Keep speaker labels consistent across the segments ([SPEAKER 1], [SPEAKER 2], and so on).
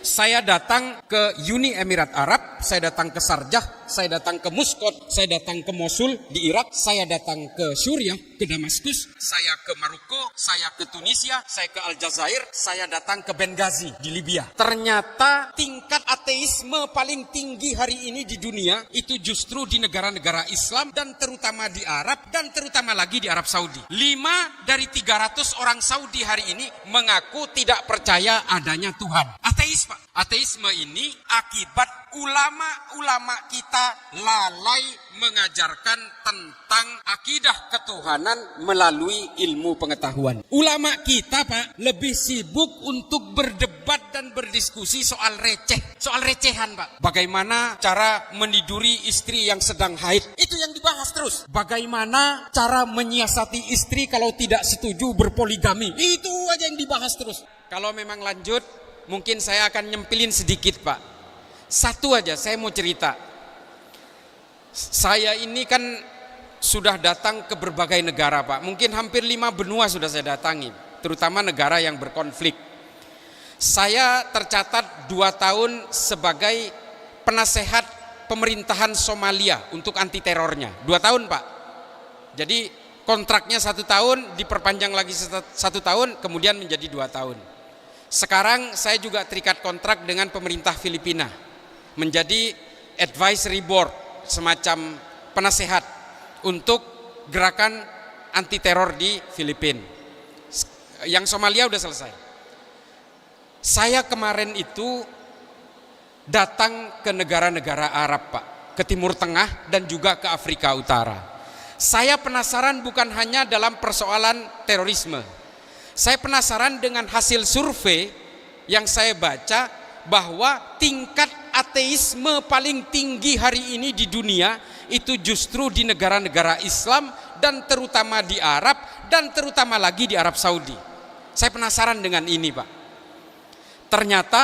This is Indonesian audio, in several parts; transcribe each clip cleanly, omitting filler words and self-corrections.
[SPEAKER 1] Saya datang ke Uni Emirat Arab, saya datang ke Sharjah, saya datang ke Muscat, saya datang ke Mosul di Irak, saya datang ke Suriah, ke Damaskus, saya ke Maroko, saya ke Tunisia, saya ke Aljazair, saya datang ke Benghazi di Libya. Ternyata tingkat ateisme paling tinggi hari ini di dunia itu justru di negara-negara Islam dan terutama di Arab dan terutama lagi di Arab Saudi. 5 dari 300 orang Saudi hari ini mengaku tidak percaya adanya Tuhan. Ateis, Pak. Ateisme ini akibat ulama-ulama kita lalai mengajarkan tentang akidah ketuhanan melalui ilmu pengetahuan. Ulama kita, Pak, lebih sibuk untuk berdebat dan berdiskusi soal recehan, Pak. Bagaimana cara meniduri istri yang sedang haid? Itu yang dibahas terus. Bagaimana cara menyiasati istri kalau tidak setuju berpoligami? Itu aja yang dibahas terus. Kalau memang lanjut, mungkin saya akan nyempilin sedikit, Pak. Satu aja saya mau cerita. Saya ini kan sudah datang ke berbagai negara, Pak. Mungkin hampir 5 benua sudah saya datangi, terutama negara yang berkonflik. Saya tercatat 2 tahun sebagai penasehat pemerintahan Somalia untuk anti terornya. 2 tahun, Pak. Jadi kontraknya 1 tahun, diperpanjang lagi 1 tahun, kemudian menjadi 2 tahun. Sekarang saya juga terikat kontrak dengan pemerintah Filipina, menjadi advisory board, semacam penasehat untuk gerakan anti teror di Filipina. Yang Somalia udah selesai. Saya kemarin itu datang ke negara-negara Arab, Pak, ke Timur Tengah dan juga ke Afrika Utara. Saya penasaran bukan hanya dalam persoalan terorisme. Saya penasaran dengan hasil survei yang saya baca bahwa tingkat ateisme paling tinggi hari ini di dunia itu justru di negara-negara Islam dan terutama di Arab dan terutama lagi di Arab Saudi. Saya penasaran dengan ini, Pak. Ternyata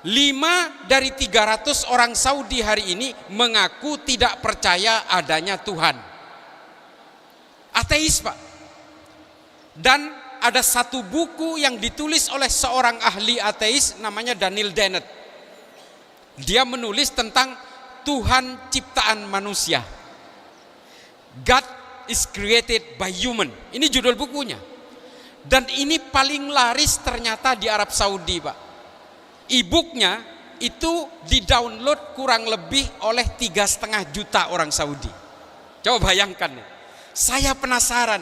[SPEAKER 1] 5 dari 300 orang Saudi hari ini mengaku tidak percaya adanya Tuhan. Ateis, Pak. Dan ada satu buku yang ditulis oleh seorang ahli ateis namanya Daniel Dennett. Dia menulis tentang Tuhan ciptaan manusia. God is created by human. Ini judul bukunya. Dan ini paling laris ternyata di Arab Saudi, Pak. E-booknya itu di-download kurang lebih oleh 3,5 juta orang Saudi. Coba bayangkan ya. Saya penasaran,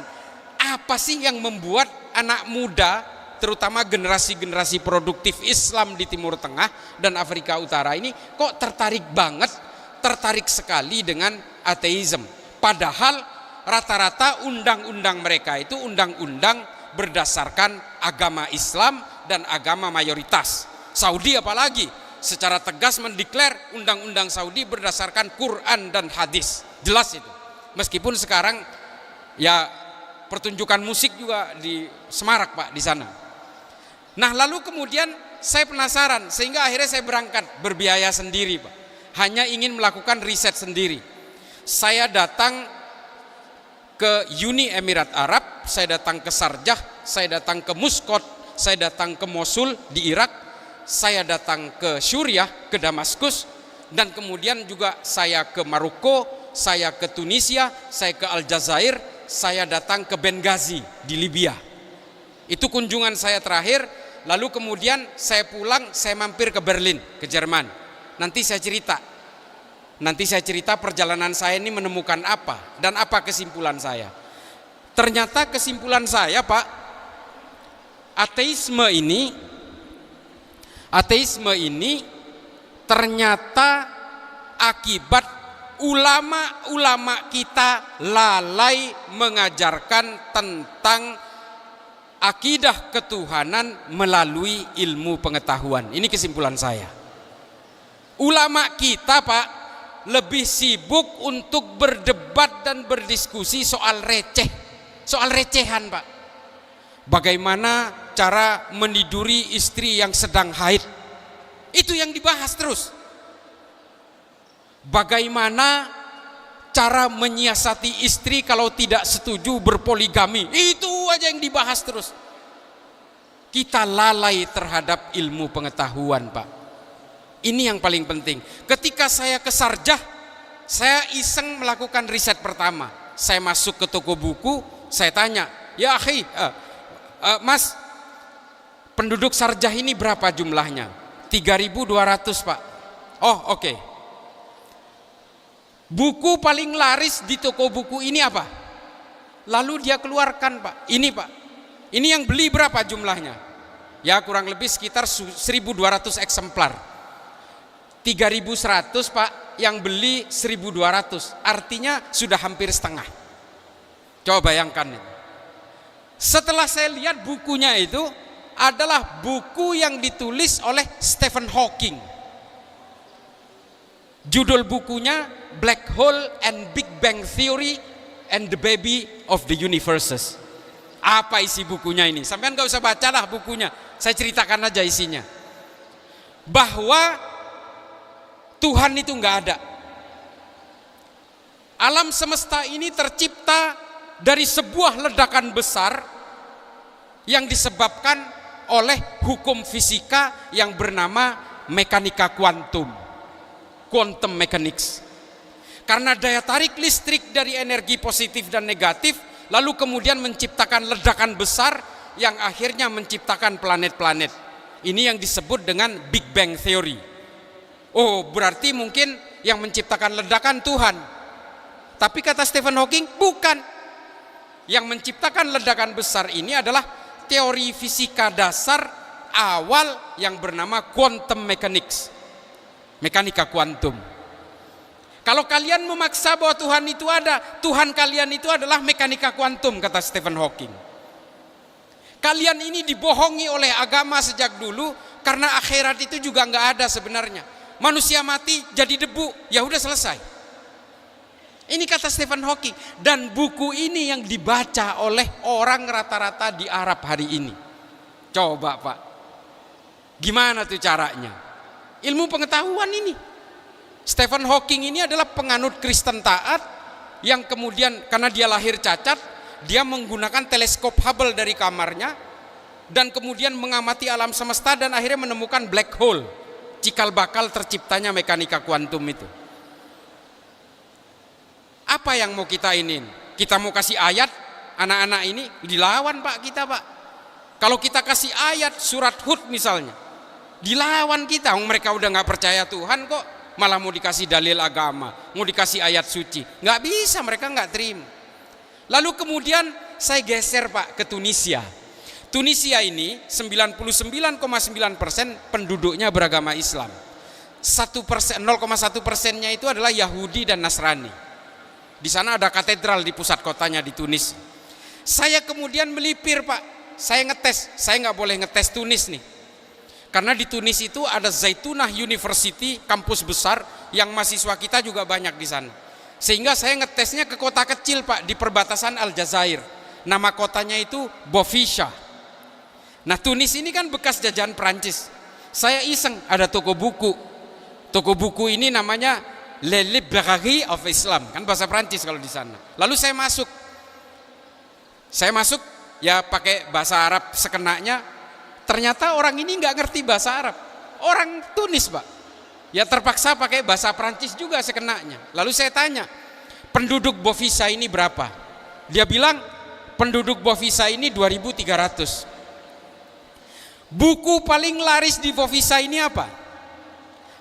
[SPEAKER 1] apa sih yang membuat anak muda, terutama generasi-generasi produktif Islam di Timur Tengah dan Afrika Utara ini kok tertarik sekali dengan ateisme. Padahal rata-rata undang-undang mereka itu undang-undang berdasarkan agama Islam dan agama mayoritas. Saudi apalagi secara tegas mendeklar undang-undang Saudi berdasarkan Quran dan hadis. Jelas itu. Meskipun sekarang ya pertunjukan musik juga di semarak, Pak, di sana. Nah, lalu kemudian saya penasaran sehingga akhirnya saya berangkat berbiaya sendiri, Pak. Hanya ingin melakukan riset sendiri. Saya datang ke Uni Emirat Arab, saya datang ke Sharjah, saya datang ke Muscat, saya datang ke Mosul di Irak, saya datang ke Suriah, ke Damaskus, dan kemudian juga saya ke Maroko, saya ke Tunisia, saya ke Aljazair, saya datang ke Benghazi di Libya. Itu kunjungan saya terakhir. Lalu kemudian saya pulang, saya mampir ke Berlin, ke Jerman. Nanti saya cerita perjalanan saya ini menemukan apa dan apa kesimpulan saya. Ternyata kesimpulan saya, Pak, ateisme ini ternyata akibat ulama-ulama kita lalai mengajarkan tentang akidah ketuhanan melalui ilmu pengetahuan. Ini kesimpulan saya. Ulama kita, Pak, lebih sibuk untuk berdebat dan berdiskusi soal recehan, Pak. Bagaimana cara meniduri istri yang sedang haid? Itu yang dibahas terus. Bagaimana cara menyiasati istri kalau tidak setuju berpoligami? Itu aja yang dibahas terus. Kita lalai terhadap ilmu pengetahuan, Pak. Ini yang paling penting. Ketika saya ke Sarjah, saya iseng melakukan riset pertama. Saya masuk ke toko buku, saya tanya, ya akhi, Mas, penduduk Sarjah ini berapa jumlahnya? 3.200, Pak. Oh, oke. Buku paling laris di toko buku ini apa? Lalu dia keluarkan, Pak. Ini, Pak. Ini yang beli berapa jumlahnya? Ya kurang lebih sekitar 1.200 eksemplar. 3.100, Pak, yang beli 1.200. Artinya sudah hampir setengah. Coba bayangkan. Setelah saya lihat bukunya itu adalah buku yang ditulis oleh Stephen Hawking. Judul bukunya Black Hole and Big Bang Theory and the Baby of the Universes. Apa isi bukunya ini? Sampean gak usah bacalah bukunya, saya ceritakan aja isinya. Bahwa Tuhan itu gak ada. Alam semesta ini tercipta dari sebuah ledakan besar yang disebabkan oleh hukum fisika yang bernama mekanika kuantum, quantum mechanics. Karena daya tarik listrik dari energi positif dan negatif lalu kemudian menciptakan ledakan besar yang akhirnya menciptakan planet-planet. Ini yang disebut dengan Big Bang Theory. Oh, berarti mungkin yang menciptakan ledakan Tuhan. Tapi kata Stephen Hawking, bukan. Yang menciptakan ledakan besar ini adalah teori fisika dasar awal yang bernama quantum mechanics, mekanika kuantum. Kalau kalian memaksa bahwa Tuhan itu ada, Tuhan kalian itu adalah mekanika kuantum, kata Stephen Hawking. Kalian ini dibohongi oleh agama sejak dulu, karena akhirat itu juga nggak ada sebenarnya. Manusia mati jadi debu, ya udah selesai. Ini kata Stephen Hawking. Dan buku ini yang dibaca oleh orang rata-rata di Arab hari ini. Coba, Pak, gimana tuh caranya? Ilmu pengetahuan ini. Stephen Hawking ini adalah penganut Kristen taat yang kemudian karena dia lahir cacat, dia menggunakan teleskop Hubble dari kamarnya dan kemudian mengamati alam semesta dan akhirnya menemukan black hole, cikal bakal terciptanya mekanika kuantum itu. Apa yang mau kita inin? Kita mau kasih ayat, anak-anak ini dilawan, Pak, kita, Pak. Kalau kita kasih ayat surat Hud misalnya, dilawan kita. Mereka udah nggak percaya Tuhan kok, malah mau dikasih dalil agama, mau dikasih ayat suci. Nggak bisa, mereka nggak terima. Lalu kemudian saya geser, Pak, ke Tunisia. Tunisia ini 99,9% penduduknya beragama Islam. 0,1%-nya itu adalah Yahudi dan Nasrani. Di sana ada katedral di pusat kotanya di Tunis. Saya kemudian melipir, Pak. Saya ngetes, saya nggak boleh ngetes Tunis nih. Karena di Tunis itu ada Zaitunah University, kampus besar yang mahasiswa kita juga banyak di sana. Sehingga saya ngetesnya ke kota kecil, Pak, di perbatasan Aljazair. Nama kotanya itu Bofisha. Nah, Tunis ini kan bekas jajahan Prancis. Saya iseng, ada toko buku. Toko buku ini namanya Le Librairie of Islam, kan bahasa Prancis kalau di sana. Lalu saya masuk. Saya masuk ya pakai bahasa Arab sekenanya. Ternyata orang ini nggak ngerti bahasa Arab. Orang Tunis, Pak. Ya terpaksa pakai bahasa Prancis juga sekenanya. Lalu saya tanya, penduduk Bofisa ini berapa? Dia bilang penduduk Bofisa ini 2.300. Buku paling laris di Bofisa ini apa?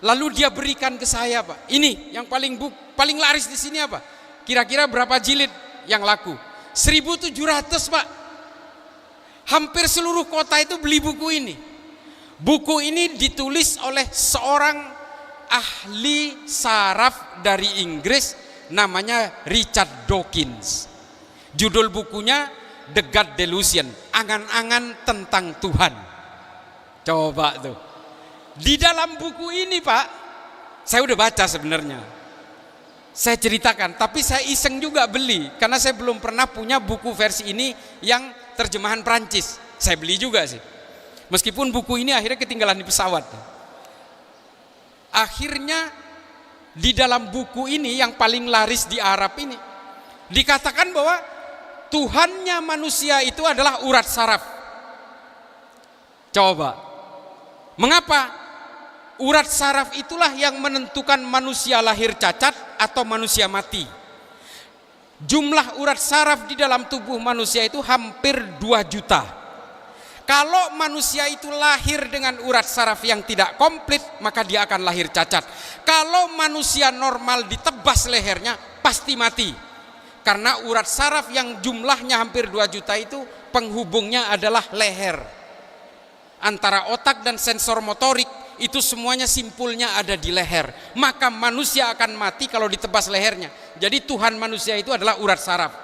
[SPEAKER 1] Lalu dia berikan ke saya, Pak. Ini yang paling laris di sini apa? Kira-kira berapa jilid yang laku? 1.700, Pak. Hampir seluruh kota itu beli buku ini. Buku ini ditulis oleh seorang ahli saraf dari Inggris namanya Richard Dawkins. Judul bukunya The God Delusion, angan-angan tentang Tuhan. Coba tuh. Di dalam buku ini, Pak, saya udah baca sebenarnya. Saya ceritakan, tapi saya iseng juga beli karena saya belum pernah punya buku versi ini yang terjemahan Prancis. Saya beli juga sih. Meskipun buku ini akhirnya ketinggalan di pesawat. Akhirnya di dalam buku ini yang paling laris di Arab ini dikatakan bahwa Tuhannya manusia itu adalah urat saraf. Coba. Mengapa? Urat saraf itulah yang menentukan manusia lahir cacat atau manusia mati. Jumlah urat saraf di dalam tubuh manusia itu hampir 2 juta. Kalau manusia itu lahir dengan urat saraf yang tidak komplit, maka dia akan lahir cacat. Kalau manusia normal ditebas lehernya, pasti mati. Karena urat saraf yang jumlahnya hampir 2 juta itu penghubungnya adalah leher. Antara otak dan sensor motorik itu semuanya simpulnya ada di leher. Maka manusia akan mati kalau ditebas lehernya. Jadi Tuhan manusia itu adalah urat saraf.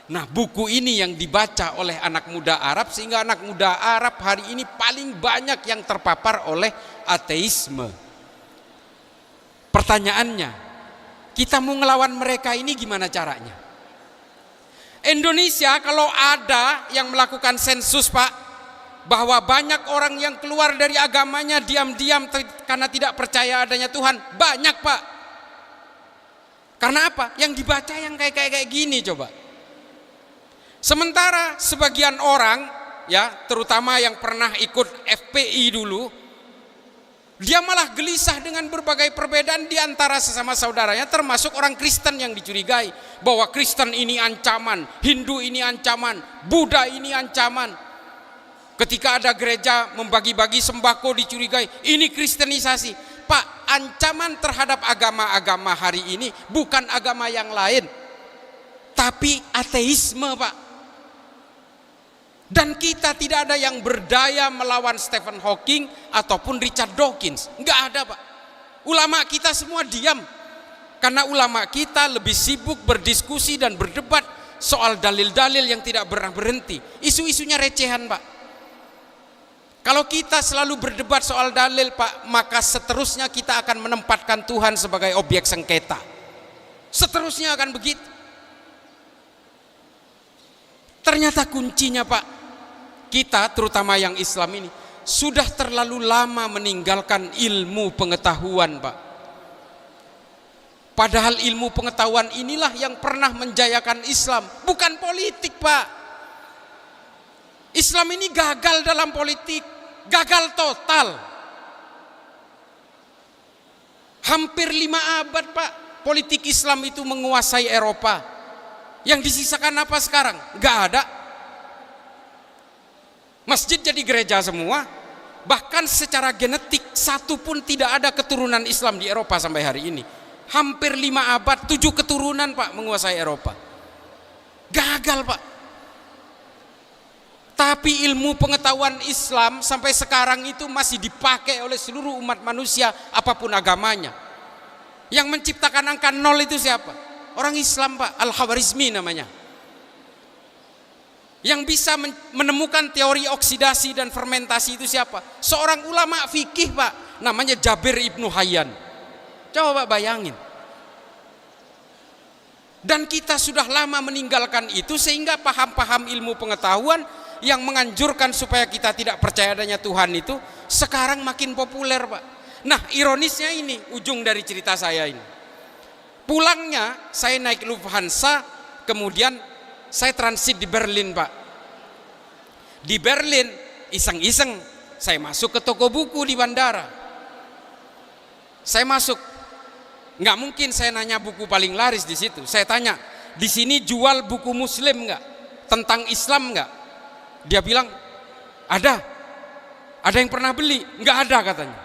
[SPEAKER 1] Nah, buku ini yang dibaca oleh anak muda Arab, sehingga anak muda Arab hari ini paling banyak yang terpapar oleh ateisme. Pertanyaannya, kita mau ngelawan mereka ini gimana caranya? Indonesia kalau ada yang melakukan sensus, Pak, bahwa banyak orang yang keluar dari agamanya diam-diam karena tidak percaya adanya Tuhan, banyak, Pak. Karena apa? Yang dibaca yang kayak gini coba. Sementara sebagian orang, ya, terutama yang pernah ikut FPI dulu, dia malah gelisah dengan berbagai perbedaan di antara sesama saudaranya, termasuk orang Kristen yang dicurigai bahwa Kristen ini ancaman, Hindu ini ancaman, Buddha ini ancaman. Ketika ada gereja membagi-bagi sembako dicurigai, ini kristenisasi. Pak, ancaman terhadap agama-agama hari ini bukan agama yang lain, tapi ateisme, Pak. Dan kita tidak ada yang berdaya melawan Stephen Hawking ataupun Richard Dawkins. Enggak ada, Pak. Ulama kita semua diam. Karena ulama kita lebih sibuk berdiskusi dan berdebat soal dalil-dalil yang tidak pernah berhenti. Isu-isunya recehan, Pak. Kalau kita selalu berdebat soal dalil, Pak, maka seterusnya kita akan menempatkan Tuhan sebagai objek sengketa. Seterusnya akan begitu. Ternyata kuncinya, Pak, kita terutama yang Islam ini sudah terlalu lama meninggalkan ilmu pengetahuan, Pak. Padahal ilmu pengetahuan inilah yang pernah menjayakan Islam, bukan politik, Pak. Islam ini gagal dalam politik, gagal total. Hampir 5 abad, Pak, politik Islam itu menguasai Eropa. Yang disisakan apa sekarang? Gak ada. Masjid jadi gereja semua. Bahkan secara genetik satu pun tidak ada keturunan Islam di Eropa sampai hari ini. Hampir 5 abad, 7 keturunan, Pak, menguasai Eropa. Gagal, Pak. Tapi ilmu pengetahuan Islam sampai sekarang itu masih dipakai oleh seluruh umat manusia apapun agamanya. Yang menciptakan angka 0 itu siapa? Orang Islam, Pak. Al-Khawarizmi namanya. Yang bisa menemukan teori oksidasi dan fermentasi itu siapa? Seorang ulama fikih, Pak, namanya Jabir Ibnu Hayyan. Coba Pak bayangin. Dan kita sudah lama meninggalkan itu, sehingga paham-paham ilmu pengetahuan yang menganjurkan supaya kita tidak percaya adanya Tuhan itu sekarang makin populer, Pak. Nah, ironisnya ini ujung dari cerita saya ini. Pulangnya saya naik Lufthansa, kemudian saya transit di Berlin, Pak. Di Berlin iseng-iseng saya masuk ke toko buku di bandara. Saya masuk, nggak mungkin saya nanya buku paling laris di situ. Saya tanya, di sini jual buku Muslim nggak, tentang Islam nggak? Dia bilang ada. Ada yang pernah beli? Nggak ada katanya.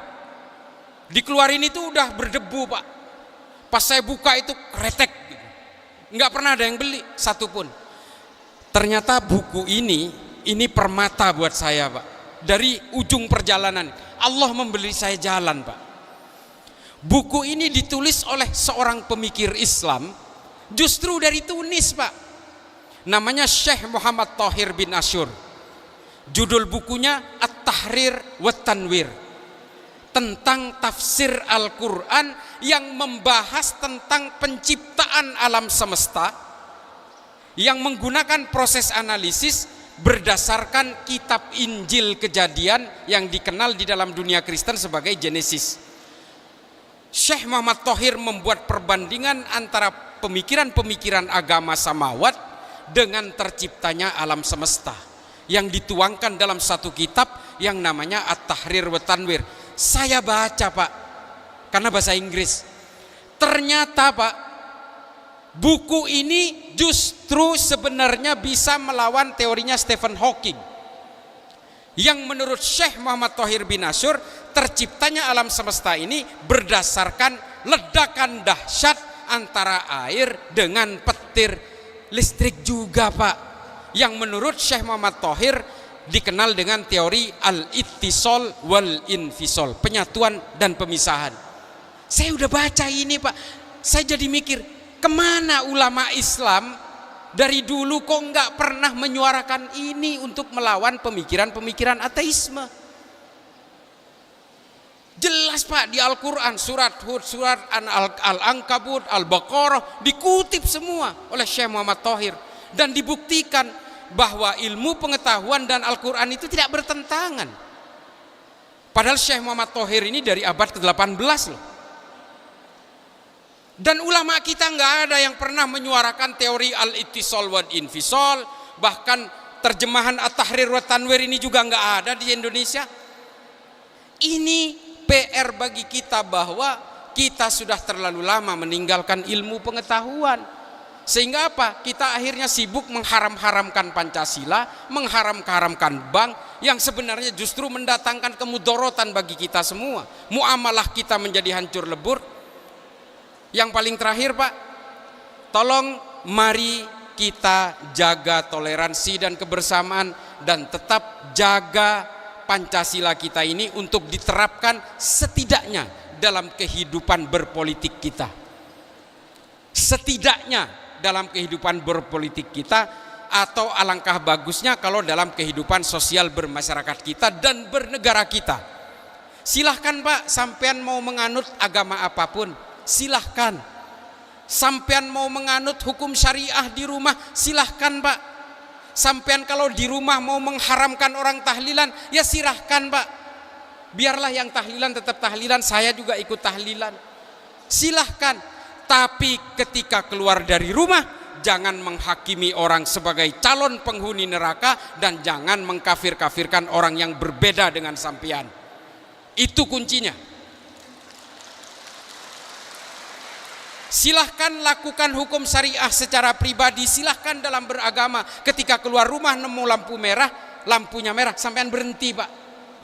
[SPEAKER 1] Dikeluarin itu udah berdebu, Pak. Pas saya buka itu kretek, nggak pernah ada yang beli satupun. Ternyata buku ini permata buat saya, Pak. Dari ujung perjalanan Allah memberi saya jalan, Pak. Buku ini ditulis oleh seorang pemikir Islam, justru dari Tunis, Pak. Namanya Syekh Muhammad Thahir bin Asyur. Judul bukunya At-Tahrir wa Tanwir, tentang tafsir Al-Quran yang membahas tentang penciptaan alam semesta, yang menggunakan proses analisis berdasarkan kitab Injil Kejadian yang dikenal di dalam dunia Kristen sebagai Genesis. Syekh Muhammad Thahir membuat perbandingan antara pemikiran-pemikiran agama samawat dengan terciptanya alam semesta, yang dituangkan dalam satu kitab yang namanya At-Tahrir wa Tanwir. Saya baca Pak, karena bahasa Inggris. Ternyata Pak, buku ini justru sebenarnya bisa melawan teorinya Stephen Hawking, yang menurut Syekh Muhammad Thohir bin Ashur, terciptanya alam semesta ini berdasarkan ledakan dahsyat antara air dengan petir listrik juga Pak, yang menurut Syekh Muhammad Thohir dikenal dengan teori al-ittisal wal infisal, penyatuan dan pemisahan. Saya udah baca ini Pak, saya jadi mikir, kemana ulama Islam dari dulu kok nggak pernah menyuarakan ini untuk melawan pemikiran-pemikiran ateisme? Jelas Pak, di Al-Quran, surat Hud, surat Al-Ankabut, Al-Baqarah, dikutip semua oleh Syekh Muhammad Thohir, dan dibuktikan bahwa ilmu pengetahuan dan Al-Quran itu tidak bertentangan. Padahal Syekh Muhammad Thohir ini dari abad ke-18 loh. Dan ulama kita nggak ada yang pernah menyuarakan teori al-ittisal wal infisal, bahkan terjemahan At-Tahrir wa Tanwir ini juga nggak ada di Indonesia. Ini PR bagi kita bahwa kita sudah terlalu lama meninggalkan ilmu pengetahuan. Sehingga apa? Kita akhirnya sibuk mengharam-haramkan Pancasila, mengharam-haramkan bank, yang sebenarnya justru mendatangkan kemudorotan bagi kita semua. Muamalah kita menjadi hancur lebur. Yang paling terakhir Pak, tolong mari kita jaga toleransi dan kebersamaan, dan tetap jaga Pancasila kita ini untuk diterapkan setidaknya dalam kehidupan berpolitik kita. Setidaknya dalam kehidupan berpolitik kita, atau alangkah bagusnya kalau dalam kehidupan sosial bermasyarakat kita dan bernegara kita. Silahkan Pak, sampean mau menganut agama apapun, silahkan. Sampean mau menganut hukum syariah di rumah, silahkan Pak. Sampean kalau di rumah mau mengharamkan orang tahlilan, ya silahkan Pak. Biarlah yang tahlilan tetap tahlilan, saya juga ikut tahlilan, silahkan. Tapi ketika keluar dari rumah, jangan menghakimi orang sebagai calon penghuni neraka, dan jangan mengkafir-kafirkan orang yang berbeda dengan sampean. Itu kuncinya. Silahkan lakukan hukum syariah secara pribadi, silahkan dalam beragama. Ketika keluar rumah nemu lampu merah, lampunya merah, sampean berhenti Pak.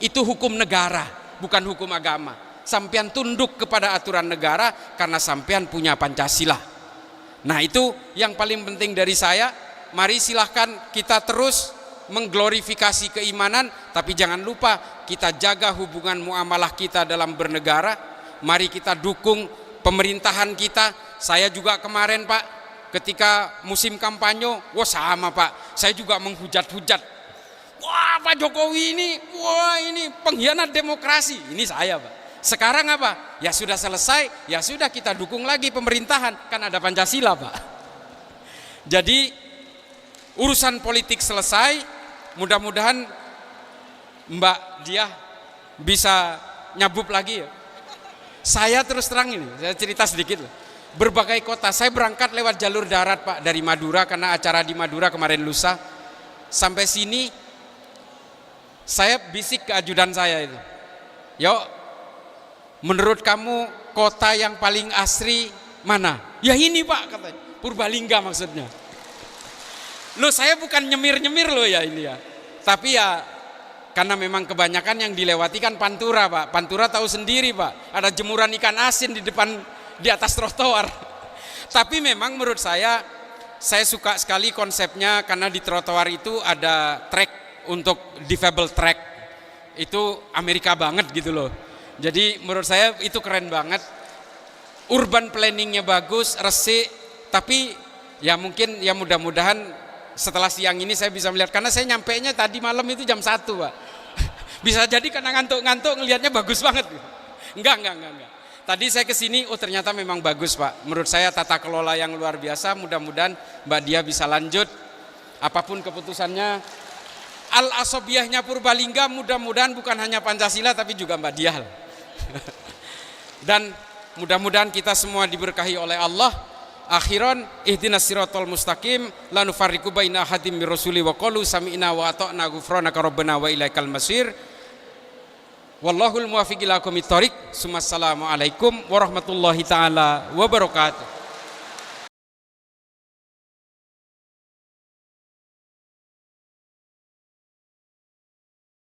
[SPEAKER 1] Itu hukum negara, bukan hukum agama. Sampean tunduk kepada aturan negara karena sampean punya Pancasila. Nah itu yang paling penting dari saya. Mari silahkan kita terus mengglorifikasi keimanan, tapi jangan lupa kita jaga hubungan muamalah kita dalam bernegara. Mari kita dukung pemerintahan kita. Saya juga kemarin Pak, ketika musim kampanye, wah sama Pak, saya juga menghujat-hujat. Wah Pak Jokowi ini, wah ini pengkhianat demokrasi. Ini saya Pak. Sekarang apa? Ya sudah selesai, ya sudah kita dukung lagi pemerintahan, kan ada Pancasila Pak. Jadi urusan politik selesai, mudah-mudahan Mbak Diah bisa nyabup lagi ya. Saya terus terang ini, saya cerita sedikit lah. Berbagai kota, saya berangkat lewat jalur darat Pak, dari Madura, karena acara di Madura kemarin lusa. Sampai sini, saya bisik ke ajudan saya itu, yuk, menurut kamu kota yang paling asri mana? Ya ini Pak, katanya, Purbalingga maksudnya. Loh saya bukan nyemir-nyemir loh ya ini ya. Tapi ya karena memang kebanyakan yang dilewati kan Pantura Pak. Pantura tahu sendiri Pak, ada jemuran ikan asin di depan, di atas trotoar. Tapi memang menurut saya suka sekali konsepnya, karena di trotoar itu ada track untuk difabel track. Itu Amerika banget gitu loh. Jadi menurut saya itu keren banget. Urban planningnya bagus, resik. Tapi ya mungkin ya mudah-mudahan setelah siang ini saya bisa melihat, karena saya nyampainya tadi malam itu jam 1 Pak. Bisa jadi karena ngantuk-ngantuk ngelihatnya bagus banget. Enggak. Tadi saya kesini, oh ternyata memang bagus Pak. Menurut saya tata kelola yang luar biasa. Mudah-mudahan Mbak Diah bisa lanjut. Apapun keputusannya, Al-Asobiyahnya Purbalingga mudah-mudahan bukan hanya Pancasila tapi juga Mbak Diah. Dan mudah-mudahan kita semua diberkahi oleh Allah. Akhiran, ihdinas siratal mustaqim, la nufarriqu baina ahadin mir rasuli wa qalu sami'na wa ata'na ghufranaka rabbana wa ilaikal masir. Wallahul muwaffiq ila aqwamit thoriq. Assalamualaikum warahmatullahi taala wabarakatuh.